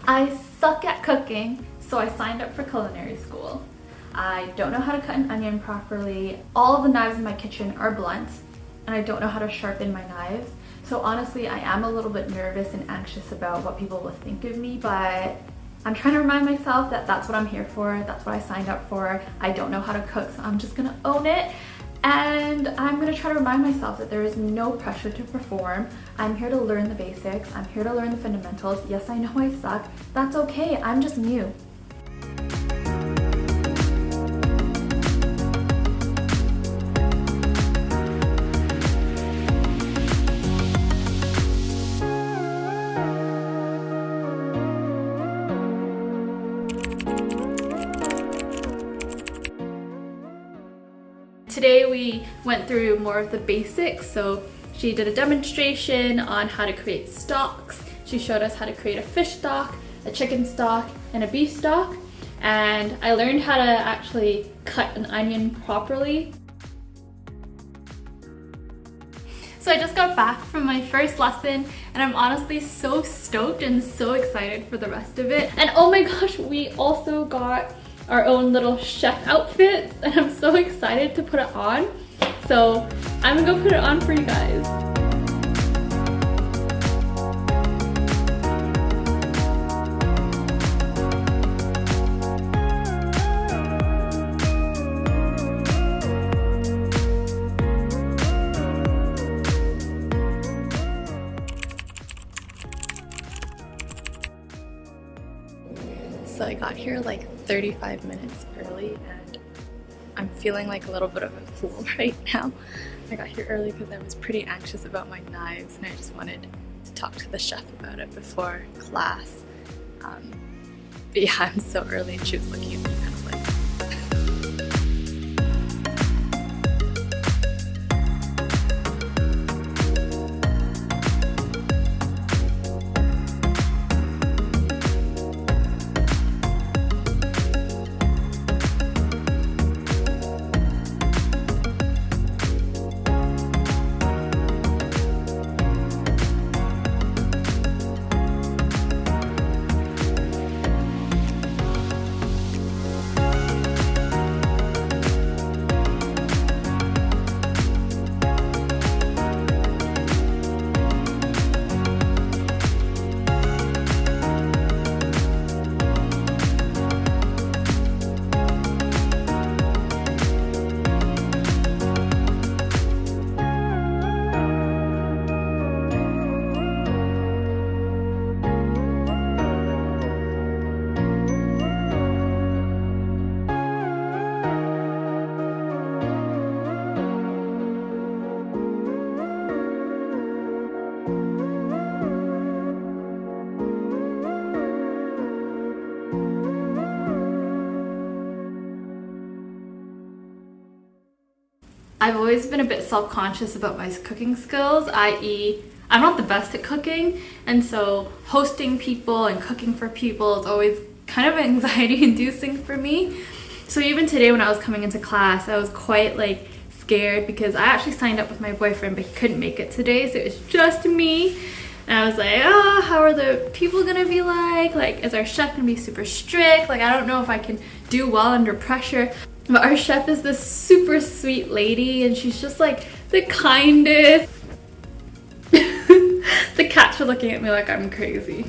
I suck at cooking, so I signed up for culinary school. I don't know how to cut an onion properly. All of the knives in my kitchen are blunt, and I don't know how to sharpen my knives. So honestly, I am a little bit nervous and anxious about what people will think of me, but I'm trying to remind myself that that's what I'm here for, that's what I signed up for. I don't know how to cook, so I'm just gonna own it. And I'm gonna try to remind myself that there is no pressure to perform. I'm here to learn the basics. I'm here to learn the fundamentals. Yes, I know I suck. That's okay, I'm just new. Today we went through more of the basics, so she did a demonstration on how to create stocks. She showed us how to create a fish stock, a chicken stock, and a beef stock, and I learned how to actually cut an onion properly. So I just got back from my first lesson and I'm honestly so stoked and so excited for the rest of it. And oh my gosh, we also got our own little chef outfits and I'm so excited to put it on. So I'm gonna go put it on for you guys. So I got here like 35 minutes early and I'm feeling like a little bit of a fool right now. I got here early because I was pretty anxious about my knives and I just wanted to talk to the chef about it before class. But yeah, I'm so early and she was looking at me kind of like, I've always been a bit self-conscious about my cooking skills, i.e. I'm not the best at cooking, and so hosting people and cooking for people is always kind of anxiety-inducing for me. So even today when I was coming into class, I was quite like scared because I actually signed up with my boyfriend, but he couldn't make it today, so it was just me. And I was like, oh, how are the people gonna be like? Like, is our chef gonna be super strict? Like, I don't know if I can do well under pressure. But our chef is this super sweet lady and she's just like the kindest. The cats are looking at me like I'm crazy.